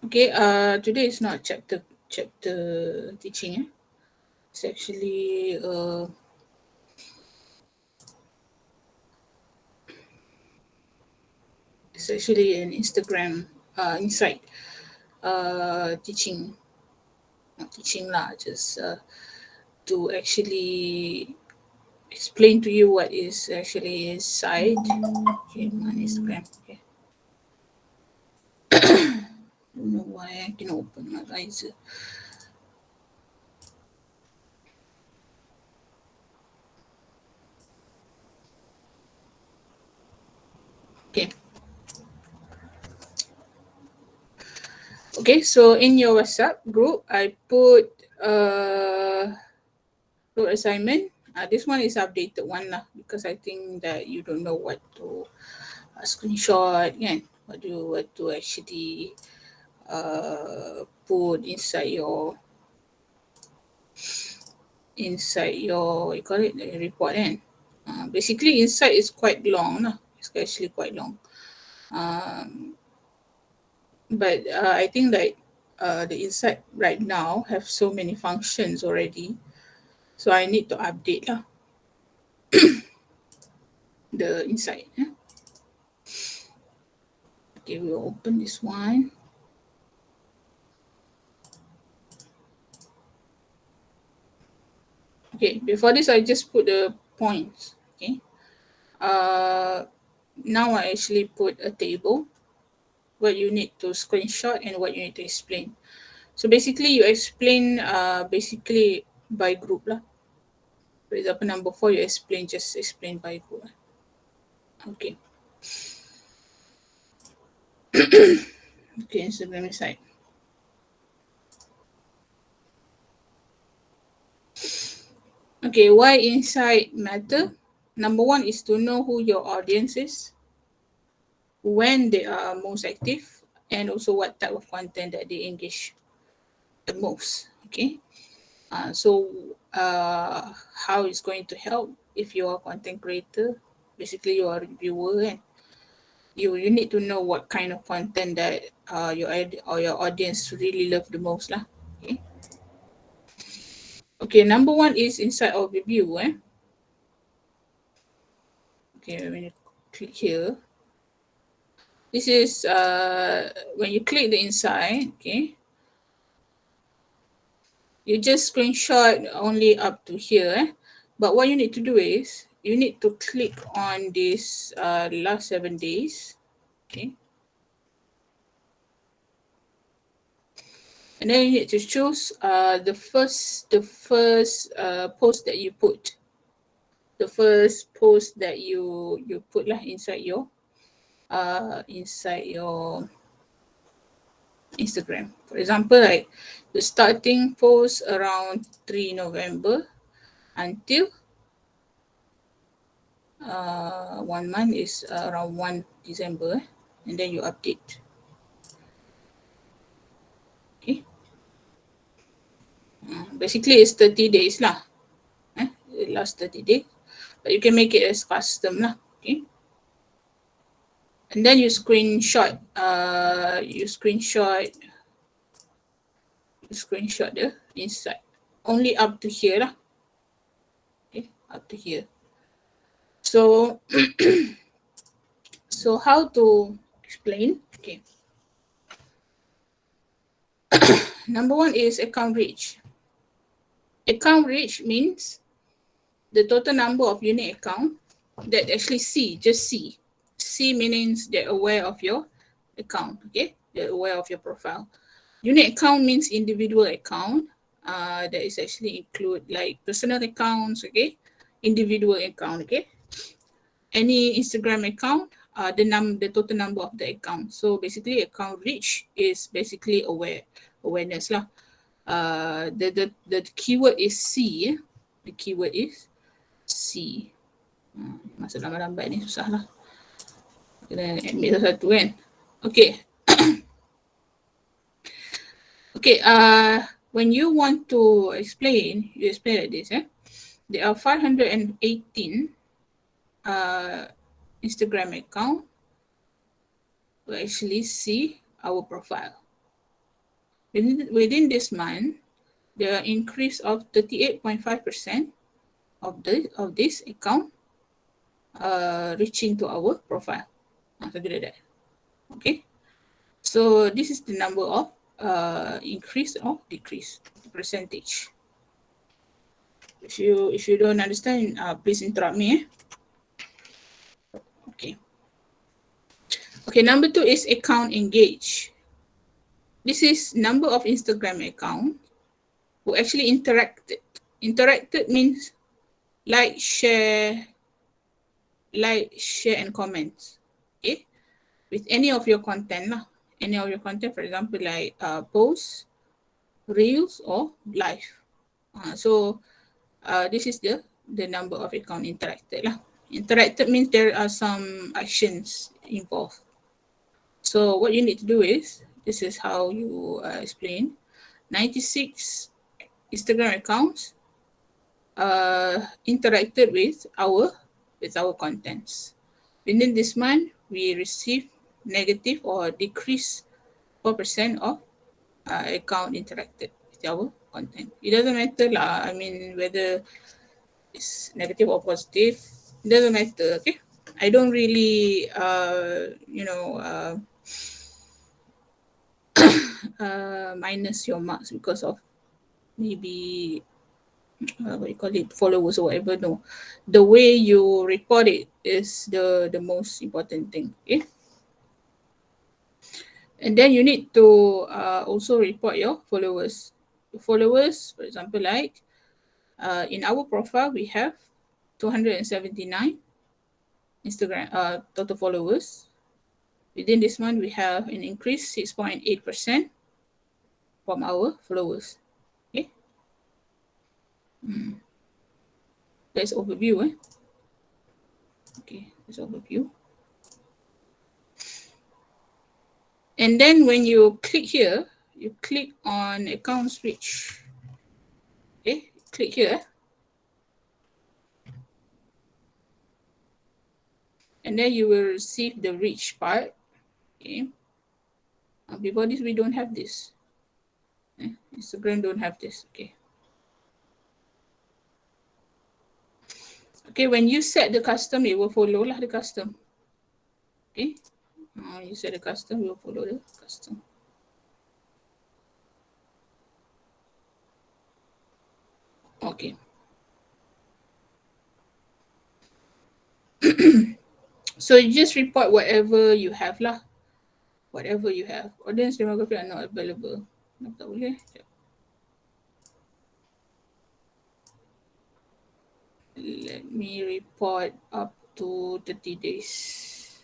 Okay, today is not chapter teaching. It's actually an Instagram insight teaching, not teaching lah, just to actually explain to you what is actually inside. Okay, on Instagram. Okay. Don't know why I can open my eyes. Okay. Okay, so in your WhatsApp group, I put road assignment. This one is updated one lah, because I think that you don't know what to screenshot, kan? What to actually put inside your what you call it, the report, kan? Basically, inside is quite long lah. It's actually quite long. But I think that the inside right now have so many functions already, so I need to update lah the inside. Yeah? Okay, we'll open this one. Okay, before this, I just put the points. Okay. Now I actually put a table, what you need to screenshot and what you need to explain. So basically, you explain basically by group lah. For example, number 4, you just explain by group. Okay. Okay, Instagram side. Okay, why insight matter? Number 1 is to know who your audience is, when they are most active, and also what type of content that they engage the most. Okay. So how it's going to help if you are a content creator, basically you are a reviewer, and you need to know what kind of content that your audience really love the most lah. Okay. Okay, number 1 is inside overview. Okay, when you click here, this is when you click the inside. Okay, you just screenshot only up to here. But what you need to do is you need to click on this last 7 days. Okay. And then you need to choose the first post that you put. The first post that you put lah inside your Instagram. For example, like the starting post around 3 November until 1 month is around 1 December, and then you update. Okay. Basically, it's 30 days lah. It lasts 30 days, but you can make it as custom lah. Okay. And then you screenshot the inside only up to here lah. Okay, up to here. So so how to explain? Okay. Number 1 is account reach. Account reach means the total number of unique account that actually just see. See means they're aware of your account. Okay, they're aware of your profile. Unique account means individual account that is actually include like personal accounts. Okay, individual account. Okay, any Instagram account, the total number of the account. So basically, account reach is basically awareness lah. The keyword is C. The keyword is C. Masa lambat-lambat ni susah lah. Kena admit satu kan. Okay. Okay, when you want to explain, you explain like this. There are 518 Instagram account who actually see our profile. Within this month, the increase of 38.5% of this account reaching to our profile. Something like that. Okay. So this is the number of increase or decrease, the percentage. If you don't understand, please interrupt me. Okay. Okay, number 2 is account engaged. This is number of Instagram account who actually interacted. Interacted means like, share, and comment. Okay, with any of your content lah. Any of your content, for example, like posts, reels, or live. So this is the number of account interacted lah. Interacted means there are some actions involved. So what you need to do is, this is how you explain. 96 Instagram accounts interacted with our contents. Within this month, we received negative or decreased 4% of account interacted with our content. It doesn't matter lah. I mean, whether it's negative or positive, it doesn't matter. Okay, I don't really minus your marks because of maybe what you call it, followers or whatever. No, the way you report it is the most important thing. Okay, and then you need to also report your followers. Followers, for example, like in our profile we have 279 Instagram total followers. Within this month, we have an increase 6.8% from our followers. Okay, that's overview. Okay, that's overview. And then when you click here, you click on accounts reach. Okay, click here. And then you will receive the reach part. Okay. Before this, we don't have this. Instagram don't have this. Okay. Okay, when you set the custom, it will follow lah the custom. Okay. You set the custom, you will follow the custom. Okay. So you just report whatever you have lah. Whatever you have. Audience demography are not available. Tak boleh. Let me report up to 30 days.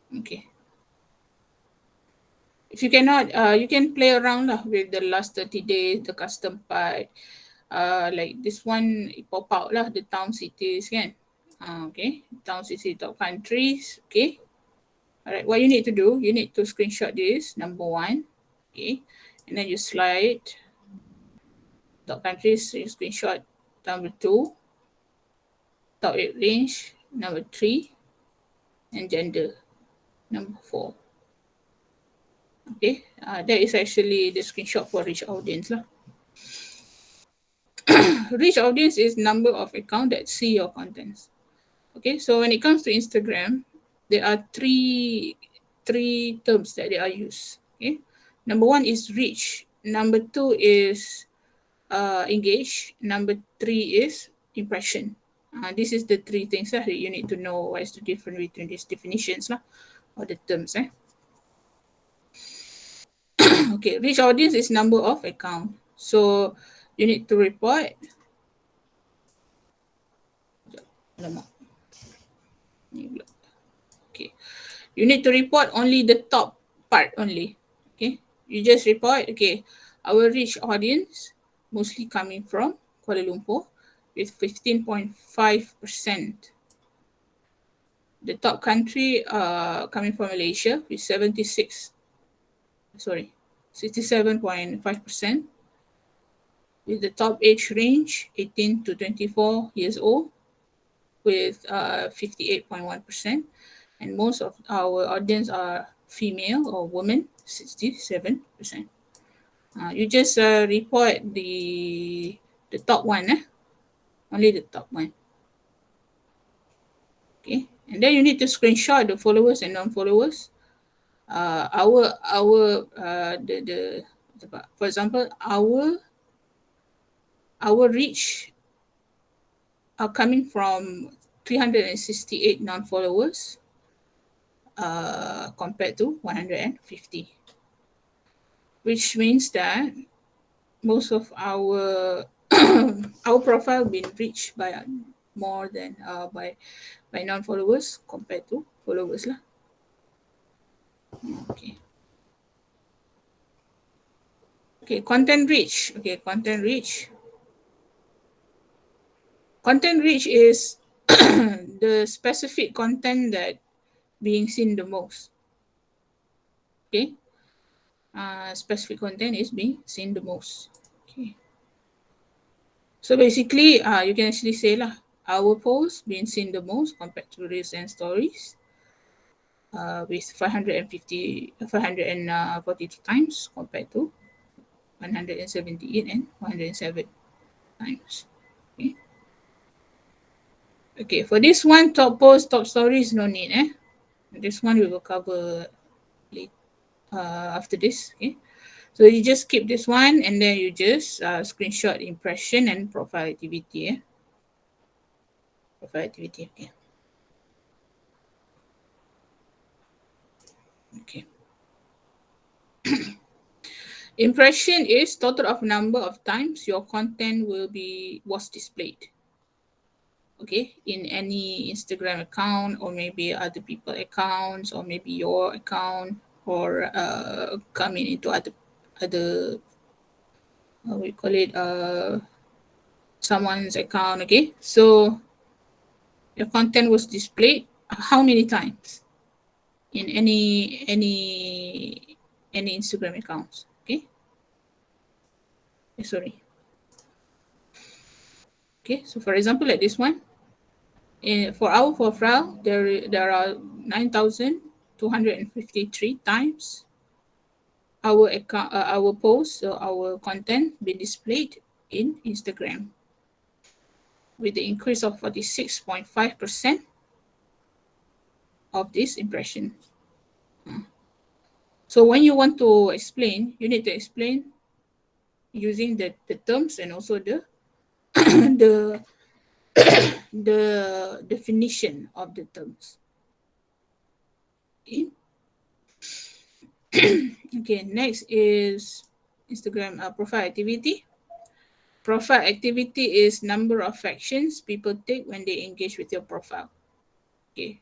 Okay. If you cannot, you can play around lah with the last 30 days, the custom part. Like this one, it pop out lah, the town, cities kan. Okay, town, city, top countries. Okay. All right, what you need to do, you need to screenshot this, number 1. Okay, and then you slide top countries, you screenshot number 2, top 8 range, number 3, and gender, number 4. Okay, that is actually the screenshot for reach audience lah. Reach audience is number of account that see your contents. Okay, so when it comes to Instagram, there are three terms that they are used. Okay, number 1 is reach, number 2 is engage, number 3 is impression. This is the 3 things that you need to know. What is the difference between these definitions lah, or the terms. Okay, reach audience is number of account. So you need to report. Okay, you need to report only the top part only. Okay, you just report, okay, our reach audience mostly coming from Kuala Lumpur with 15.5%. The top country coming from Malaysia with 67.5%. With the top age range 18 to 24 years old with 58.1%, and most of our audience are female or women, 67%. You just report the top one, only the top one. Okay, and then you need to screenshot the followers and non-followers. For example, our reach are coming from 368 non-followers compared to 150, which means that most of our our profile been reached by more than by non-followers compared to followers lah. Okay. Okay, content reach. Okay, content reach. Content reach is the specific content that being seen the most. Okay. Specific content is being seen the most. Okay. So basically, you can actually say lah, our post being seen the most compared to reels and stories, with 542 times compared to 178 and 107 times. Okay. Okay, for this one, top post, top stories, no need. This one we will cover later, after this. Okay. So you just keep this one and then you just screenshot impression and profile activity. Profile activity. Okay. Okay. Impression is total of number of times your content was displayed. Okay, in any Instagram account or maybe other people accounts or maybe your account or coming into other we call it someone's account. Okay, so your content was displayed how many times in any Instagram accounts. Okay. Sorry. Okay, so for example, like this one, for our profile, there are 9,253 times our account, our post, or our content be displayed in Instagram, with the increase of 46.5% of this impression. So when you want to explain, you need to explain using the terms and also the the the definition of the terms. Okay. Okay, next is Instagram profile activity. Profile activity is number of actions people take when they engage with your profile. Okay.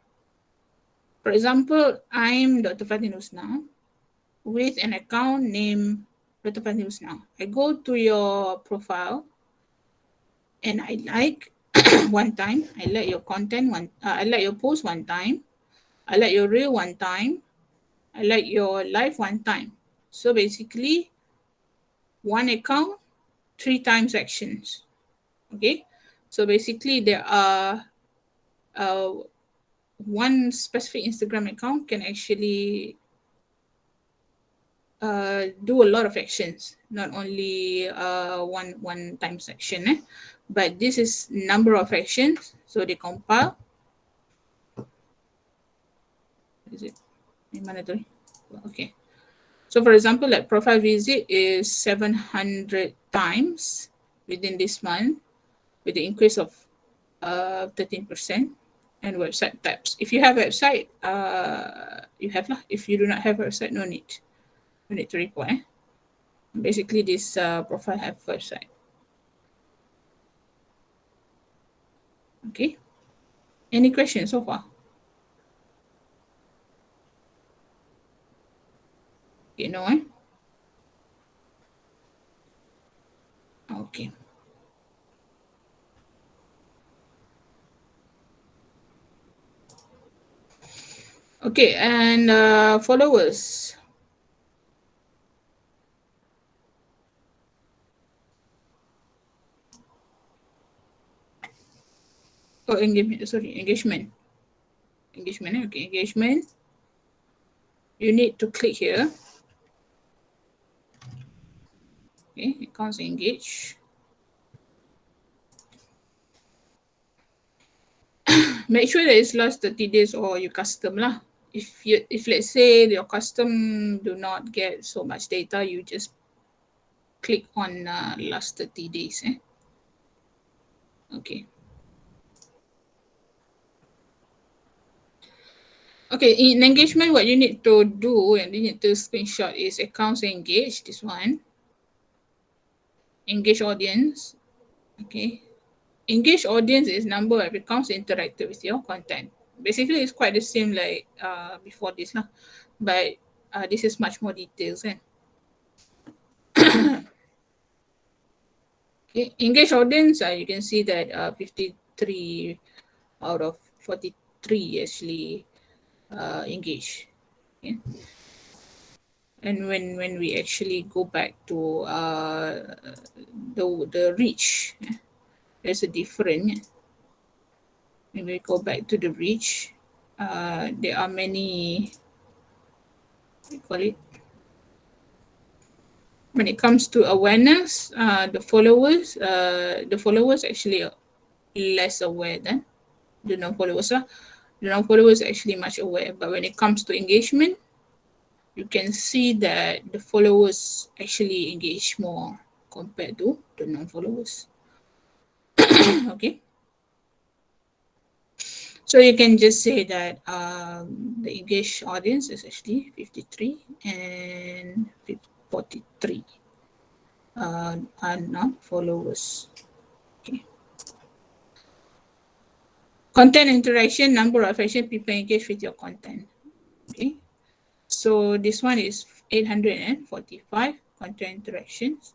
For example, I'm Dr. Fatin Husna with an account named Dr. Fatin Husna. I go to your profile and I like one time. I like your content I like your post one time. I like your reel one time. I like your live one time. So basically, one account, 3 times actions. Okay. So basically, there are one specific Instagram account can actually do a lot of actions, not only one time section, but this is number of actions. So they compile. Is it? Okay. So for example, like profile visit is 700 times within this month, with the increase of 13%. And website types. If you have a website, you have lah. If you do not have a website, no need. No need to report. Basically, this profile have website. Okay. Any questions so far? You know, Okay. Okay, and followers. Oh, engagement. Sorry, engagement. Engagement. Okay, engagement. You need to click here. Okay, accounts engage. Make sure that it's last 30 days or you custom lah. If let's say your custom do not get so much data, you just click on last 30 days. Okay. Okay, in engagement, what you need to do and you need to screenshot is accounts engage, this one. Engage audience. Okay. Engage audience is number of accounts interacted with your content. Basically, it's quite the same like before this lah, but this is much more details. Okay. Engage audience, you can see that 53 out of 43 actually engage. Okay. And when we actually go back to the reach, there's a difference. When we go back to the reach, there are many, what do you call it? When it comes to awareness, the followers actually are less aware than the non-followers. The non-followers are actually much aware, but when it comes to engagement, you can see that the followers actually engage more compared to the non-followers. Okay. So you can just say that the engaged audience is actually 53 and 43 are non-followers. Okay. Content interaction, number of actually people engage with your content. Okay. So this one is 845 content interactions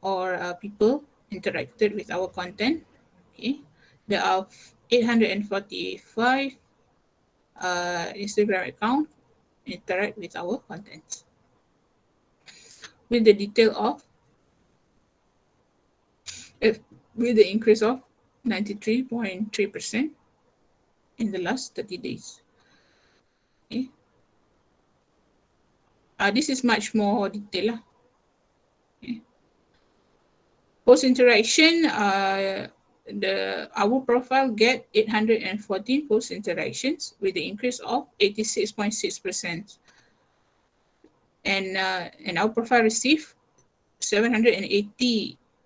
or people interacted with our content. Okay. There are 845 Instagram account interact with our content. With the detail of, with the increase of 93.3% in the last 30 days. Okay. This is much more detailed. Okay. Post interaction, our profile get 814 post interactions with the increase of 86.6%. And our profile received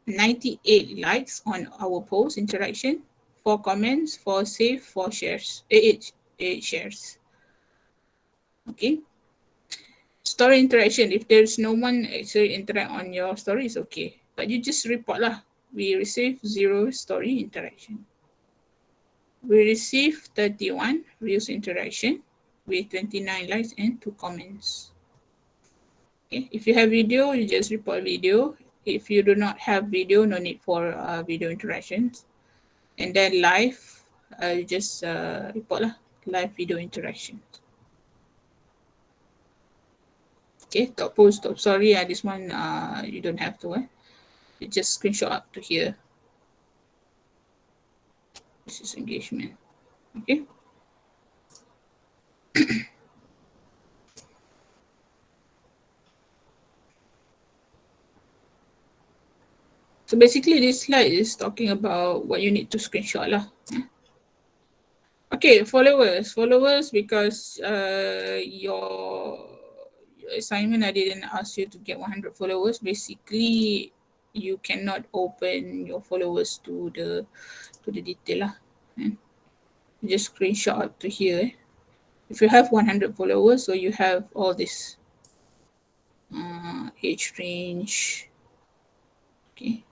98 likes on our post interaction, 4 comments, 4 save, 4 shares, 8 shares. Okay. Story interaction, if there's no one actually interact on your story, it's okay. But you just report lah. We received 0 story interaction. We received 31 views interaction with 29 likes and 2 comments. Okay. If you have video, you just report video. If you do not have video, no need for video interactions. And then live, you just report lah, live video interaction. Okay, top post, top story, this one you don't have to. You just screenshot up to here. This is engagement. Okay. So basically this slide is talking about what you need to screenshot lah. Okay, followers because your assignment, I didn't ask you to get 100 followers. Basically, you cannot open your followers to the detail lah. Just screenshot up to here. If you have 100 followers, so you have all this age range. Okay.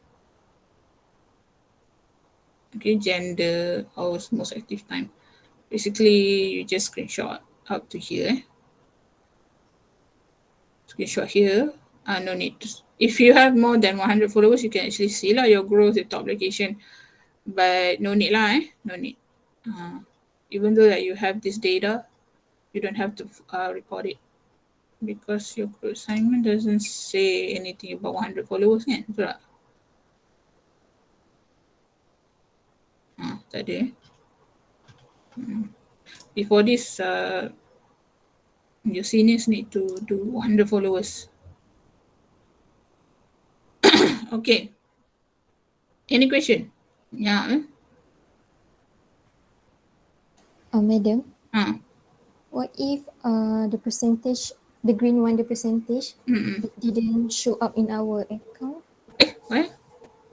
Okay, gender, hours, most active time. Basically, you just screenshot up to here. Screenshot here. No need to. If you have more than 100 followers, you can actually see lah your growth, the top location. But no need lah, no need. Even though that you have this data, you don't have to report it because your assignment doesn't say anything about 100 followers kan? Betul tak? Tak ada. Before this, your seniors need to do 100 followers. Okay. Any question? Yeah. Madam, Ah. what if the percentage, the green one, the percentage didn't show up in our account? What?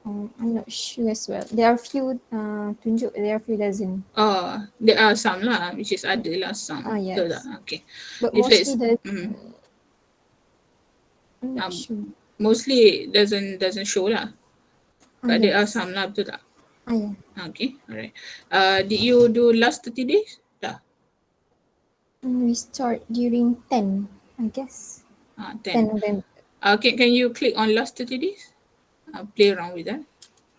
I'm not sure as well. There are few tunjuk, there are few dozen. There are some lah, which is ada lah some. Yes. Betul tak? Okay. But If mostly let's, I'm not sure. mostly doesn't show lah. But there are Yes. some lah, betul tak? Yeah. Okay, alright. Did you do last 30 days? Dah. We start during 10, I guess. 10 10. November. Can you click on last 30 days? Play around with that.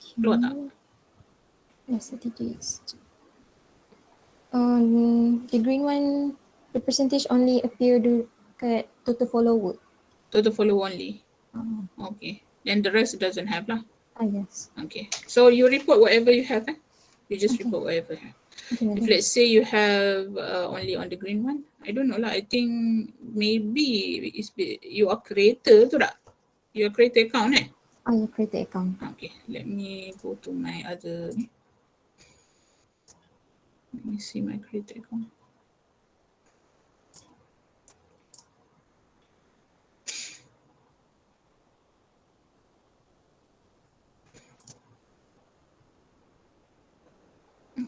Keluar tak? Last 30 days. The green one, the percentage only appear dekat total follower. Total follow only. Okay. Then the rest doesn't have lah. Yes. Okay. So you report whatever you have. You just Okay. report whatever you have. Okay, If let's say you have only on the green one, I don't know lah. I think maybe you are creator tu tak? You are creator account you create the account. Okay, let me go to my other. Let me see my creator account.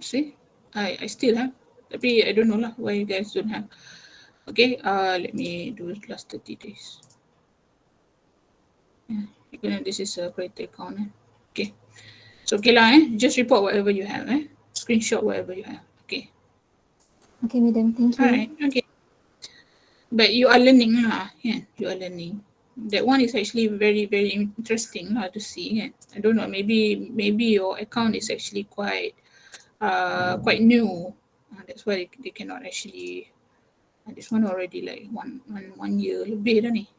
See, I still have, tapi I don't know lah why you guys don't have. Okay, let me do last 30 days. Yeah, this is a creator account. Okay, so okay lah just report whatever you have screenshot whatever you have. Okay. Okay, madam, thank you. Alright, okay. But you are learning lah, yeah, you are learning. That one is actually very, very interesting lah to see. Yeah. I don't know, maybe your account is actually quite new. That's why they cannot actually. This one already like one year lebih dah ni.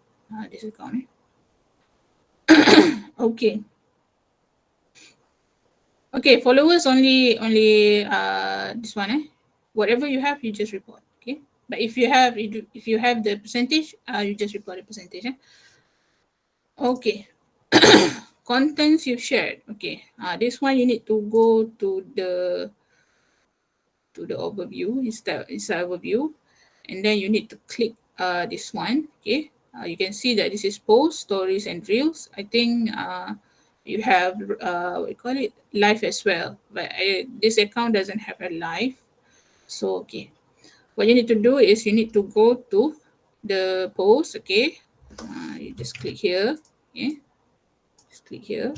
This account. Okay. Okay, followers only this one. Whatever you have, you just report. Okay. But if you have the percentage, you just report the percentage. Okay. Contents you've shared. Okay. This one you need to go to the overview. It's the overview, and then you need to click this one. Okay. You can see that this is posts, stories, and reels. I think you have what you call it, live as well. But this account doesn't have a live. So okay, what you need to do is you need to go to the post. Okay, you just click here. Okay, just click here.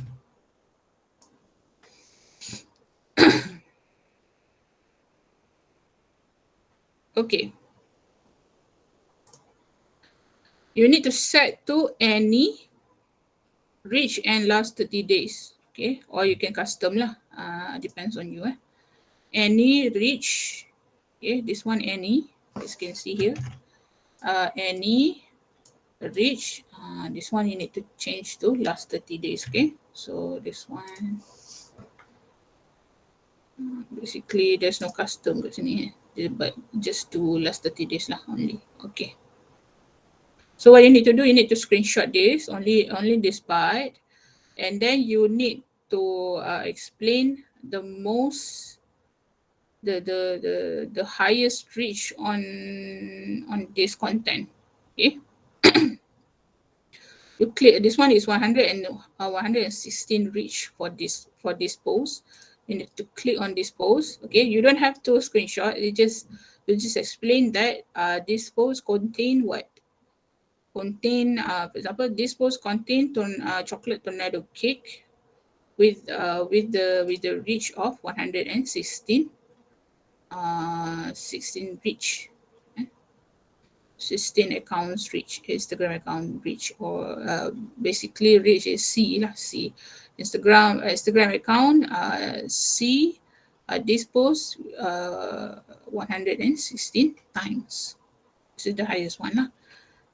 Okay. You need to set to any reach and last 30 days. Okay, or you can custom lah. Depends on you. Any reach. Okay, this one any. As you can see here. Any reach. This one you need to change to last 30 days. Okay, so this one. Basically, there's no custom kat sini. But just do last 30 days lah only. Okay. So what you need to do, you need to screenshot this, only this part. And then you need to explain the highest reach on this content. Okay. You click this one is 116 reach for this post. You need to click on this post. Okay, you don't have to screenshot. You just explain that this post contain what? Contain for example, this post contain chocolate tornado cake with the reach of 116 16 reach. 16 accounts reach, Instagram account reach, or basically reach is C lah, C. Instagram account C this post 116 times. This is the highest one lah.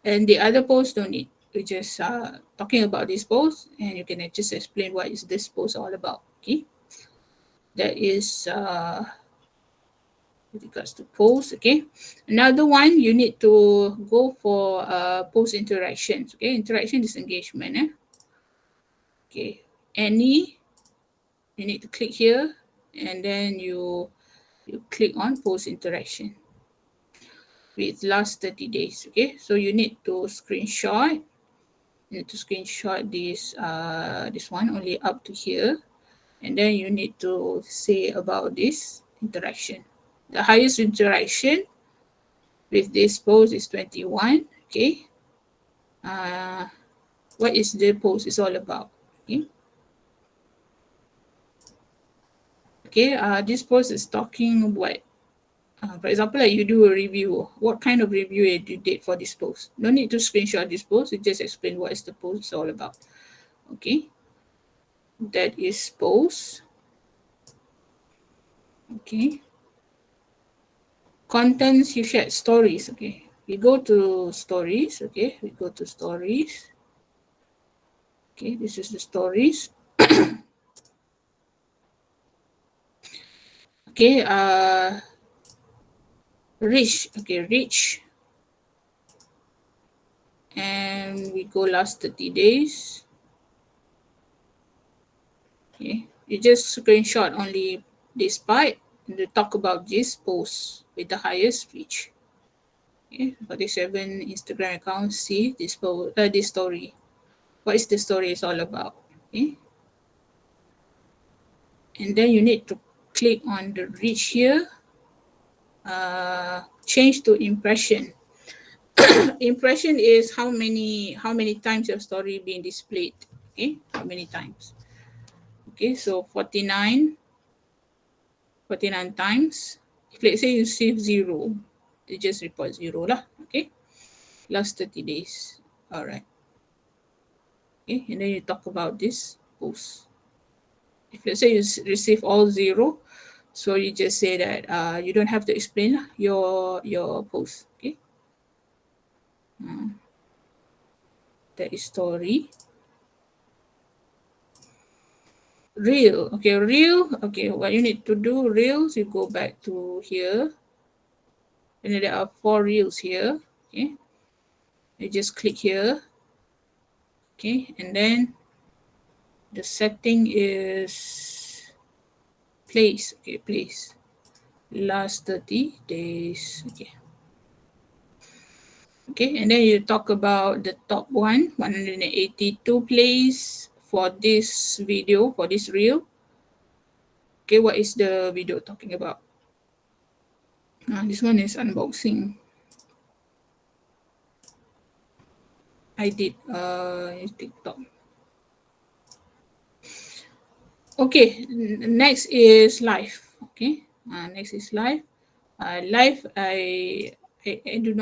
And the other post don't need. We just talking about this post, and you can just explain what is this post all about. Okay. That is with regards to post. Okay, another one, you need to go for post interactions. Okay, interaction is engagement. Okay, any, you need to click here, and then you click on post interaction with last 30 days. Okay, so you need to screenshot. You need to screenshot this one only up to here, and then you need to say about this interaction. The highest interaction with this post is 21. Okay, what is the post is all about? Okay, okay, this post is talking about, for example, like you do a review. What kind of review you did for this post? No need to screenshot this post. You just explain what is the post all about. Okay, that is post. Okay, contents you shared, stories. Okay, we go to stories. Okay, we go to stories. Okay, this is the stories. Okay, reach. Okay, reach. And we go last 30 days. Okay, you just screenshot only this part and to talk about this post with the highest reach. Okay, 47 Instagram accounts see this post, this story. What is the story is all about? Okay, and then you need to click on the reach here. Change to impression. Impression is how many times your story being displayed. Okay, how many times? Okay, so 49 times. If let's say you save 0, you just report 0 lah. Okay, last 30 days. All right. Okay, and then you talk about this post. If let's say you receive all 0, so you just say that you don't have to explain your post. Okay, that is story. Reel. Okay, reel. Okay, what you need to do, reels, you go back to here, and there are 4 reels here. Okay, you just click here. Okay, and then the setting is place. Okay, place last 30 days. Okay, okay, and then you talk about the top one, 182 plays for this video, for this reel. Okay, what is the video talking about? This one is unboxing. I did TikTok. Okay, next is live. Okay, next is live. Live, I do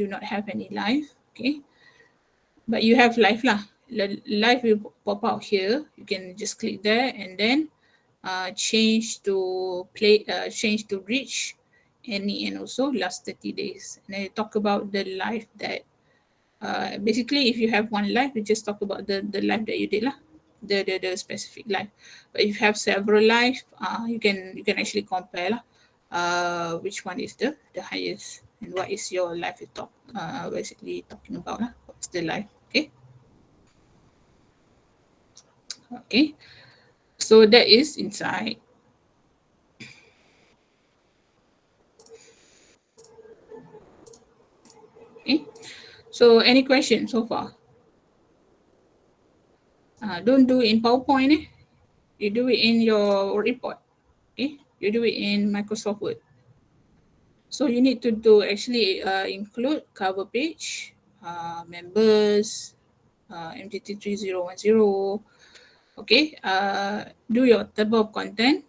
not have any live. Okay, but you have live lah. Live will pop out here. You can just click there and then change to play, change to reach any, and also last 30 days. And then you talk about the live that basically if you have one live, you just talk about the live that you did lah, the specific live. But if you have several live, you can actually compare lah, which one is the highest and what is your live you talk basically talking about lah, what's the live. Okay, okay, so that is inside. Okay, so any questions so far? Don't do it in PowerPoint. You do it in your report. Okay, you do it in Microsoft Word. So you need to actually include cover page, members, MDT 3010. Okay, do your table of content,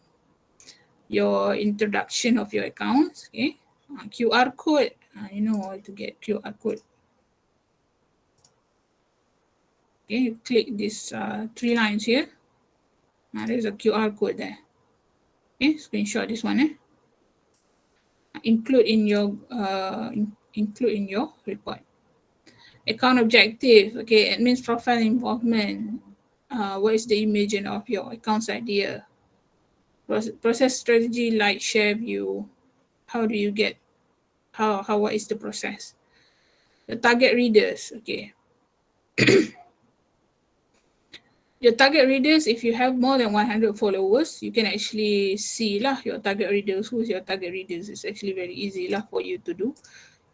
your introduction of your accounts. Okay, QR code. You know how to get QR code. Okay, you click these 3 lines here. There's a QR code there. Okay, screenshot this one. Include in your report. Account objective. Okay, it means profile involvement. What is the image of your account's idea? Process strategy, like share view. How do you get, what is the process? The target readers, okay. Your target readers, if you have more than 100 followers, you can actually see lah your target readers. Who's your target readers? It's actually very easy lah for you to do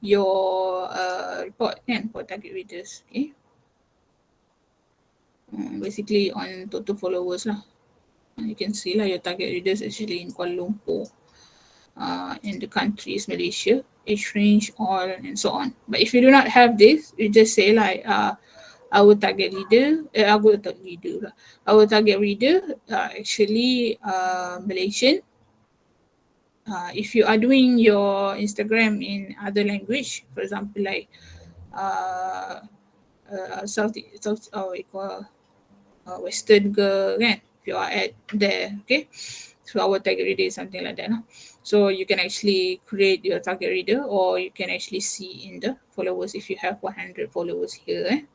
your report and for target readers. Okay. Basically on total followers lah. You can see lah your target readers actually in Kuala Lumpur, in the country is Malaysia, age range, all and so on. But if you do not have this, you just say like our target reader, our target reader actually Malaysian. If you are doing your Instagram in other language, for example like Western girl kan, if you are at there, okay, so our target reader is something like that. So you can actually create your target reader, or you can actually see in the followers if you have 100 followers here.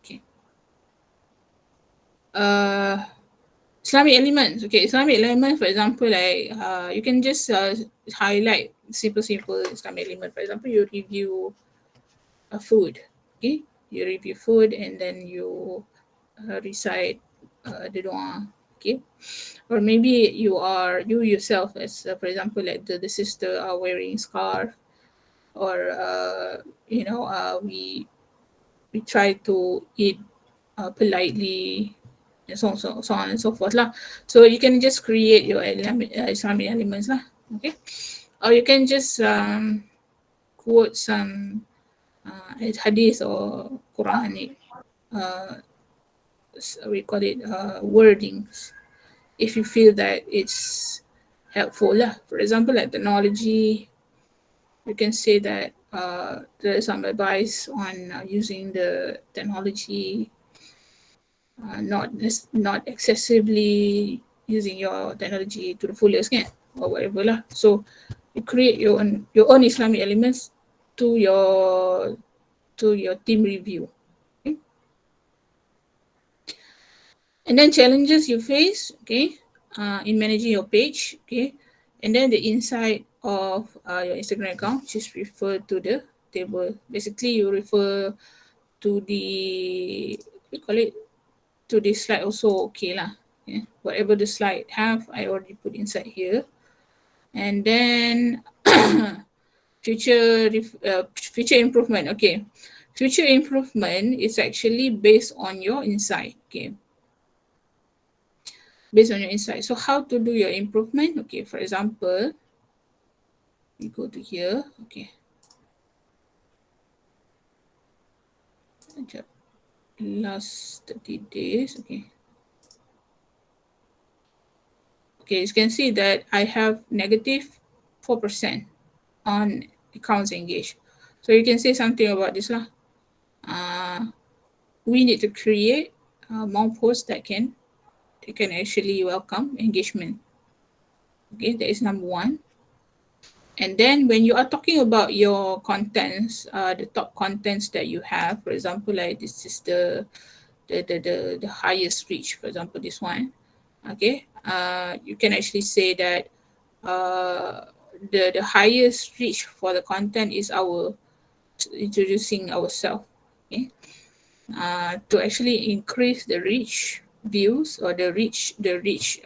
Okay. Islamic elements. Okay, Islamic elements, for example, like you can just highlight simple Islamic element. For example, you review a food. Okay, you review food and then you recite the dua. Okay, or maybe you yourself, as for example, like the sister are wearing scarf, or we try to eat politely, and so on and so forth lah. So you can just create your Islamic elements lah. Okay, or you can just quote some hadith or Quranic we call it wordings, if you feel that it's helpful lah. For example, like technology, you can say that there is some advice on using the technology, not excessively using your technology to the fullest, kan, or whatever lah. So you create your own Islamic elements to your team review. Okay? And then challenges you face, okay, in managing your page, okay, and then the inside of your Instagram account, just refer to the table. Basically, you refer to the, to this slide also, okay lah. Yeah. Whatever the slide have, I already put inside here. And then future improvement. Okay, future improvement is actually based on your insight. Okay, based on your insight. So how to do your improvement? Okay, for example, you go to here. Okay, last 30 days. Okay. Okay, you can see that I have negative 4% on accounts engaged. So you can say something about this lah. We need to create more posts that can actually welcome engagement. Okay, that is number one. And then when you are talking about your contents, the top contents that you have, for example, like this is the highest reach, for example, this one. Okay, you can actually say that the highest reach for the content is our introducing ourselves. Okay, to actually increase the reach views, or the reach metrics,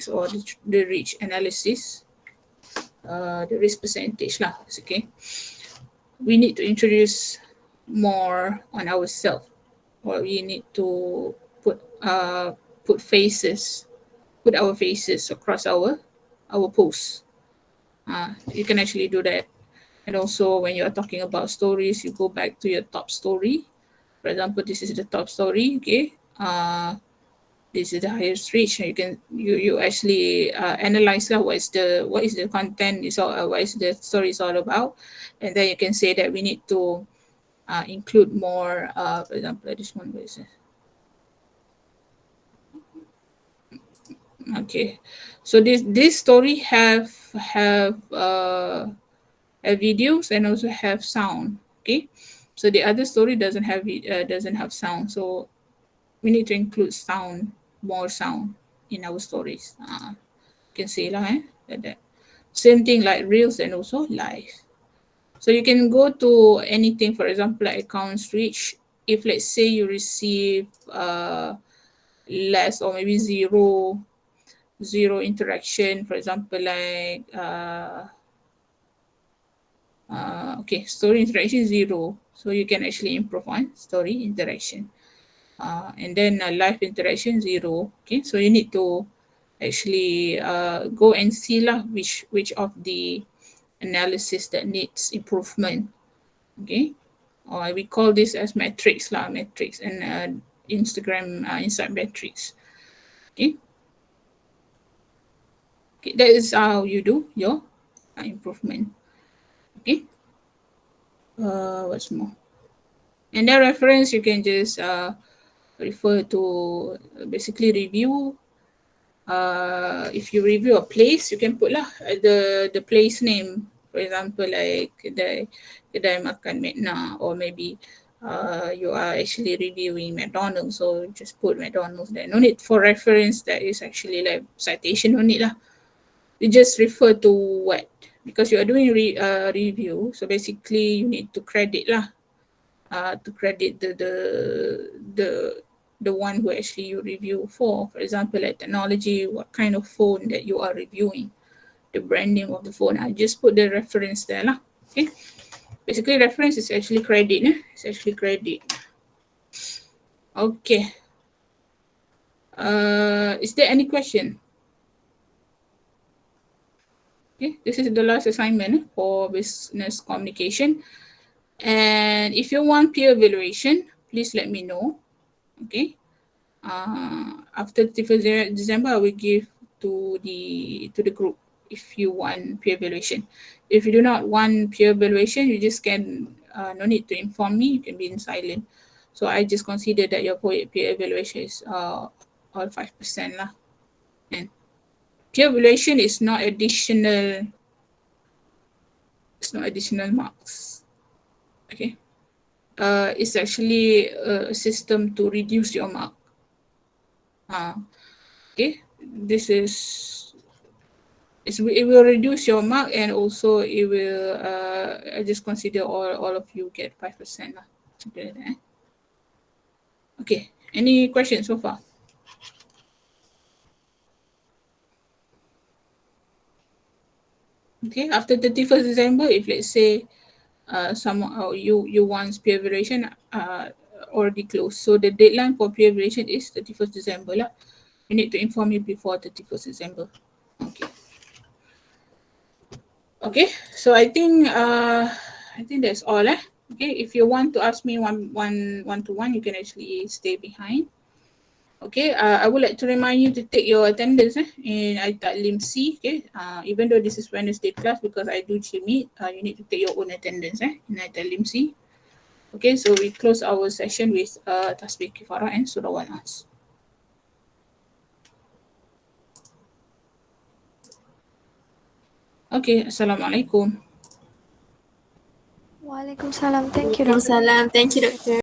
or the reach analysis, the risk percentage lah. Okay, we need to introduce more on ourselves, or we need to put our faces across our posts. You can actually do that. And also when you are talking about stories, you go back to your top story. For example, this is the top story. Okay, this is the highest reach. You actually analyze what is the content is all, what is the story is all about, and then you can say that we need to include more. For example, this one, what is it? Okay, so this story have videos and also have sound. Okay, so the other story doesn't have sound, so we need to include sound, more sound. in our stories. You can say lah, that. Same thing like reels and also live. So you can go to anything, for example, like accounts reach. If let's say you receive less or maybe zero interaction, for example, like okay, story interaction 0. So you can actually improve on story interaction. And then live interaction 0. Okay, so you need to actually go and see lah which of the analysis that needs improvement. Okay, or we call this as metrics lah, metrics and Instagram insight metrics. Okay. Okay, that is how you do your improvement. Okay. What's more? And then reference, you can just refer to basically review. If you review a place, you can put lah the place name. For example, like kedai makan Medna, or maybe you are actually reviewing McDonald's, so just put McDonald's there. No need for reference. That is actually like citation. No need lah. You just refer to what, because you are doing review. So basically, you need to credit lah. To credit the one who actually you review for. For example, like technology, what kind of phone that you are reviewing, the brand name of the phone. I just put the reference there lah. Okay. Basically, reference is actually credit. It's actually credit. Okay. Is there any question? Okay, this is the last assignment for business communication. And if you want peer evaluation, please let me know. Okay. After 31st December, I will give to the group if you want peer evaluation. If you do not want peer evaluation, you just can no need to inform me. You can be in silent. So I just consider that your peer evaluation is all 5% lah. And peer evaluation is not additional. It's not additional marks. Okay. It's actually a system to reduce your mark. Okay, this is, it will reduce your mark, and also it will I just consider all of you get 5% lah. Okay, any questions so far? Okay, after 31st December, if let's say you want peer evaluation already closed, so the deadline for peer evaluation is 31st December lah. You need to inform me before 31st December. Okay. Okay, so I think that's all. Okay, if you want to ask me one-to-one, you can actually stay behind. Okay, I would like to remind you to take your attendance in iTaklim C. Okay, even though this is Wednesday class, because I do Jimmy, you need to take your own attendance in iTaklim C. Okay, so we close our session with Tasbih Kifarah and Surah Al-Nas. Okay, Assalamualaikum. Waalaikumsalam. Thank you, Waalaikumsalam. Thank you, Doctor.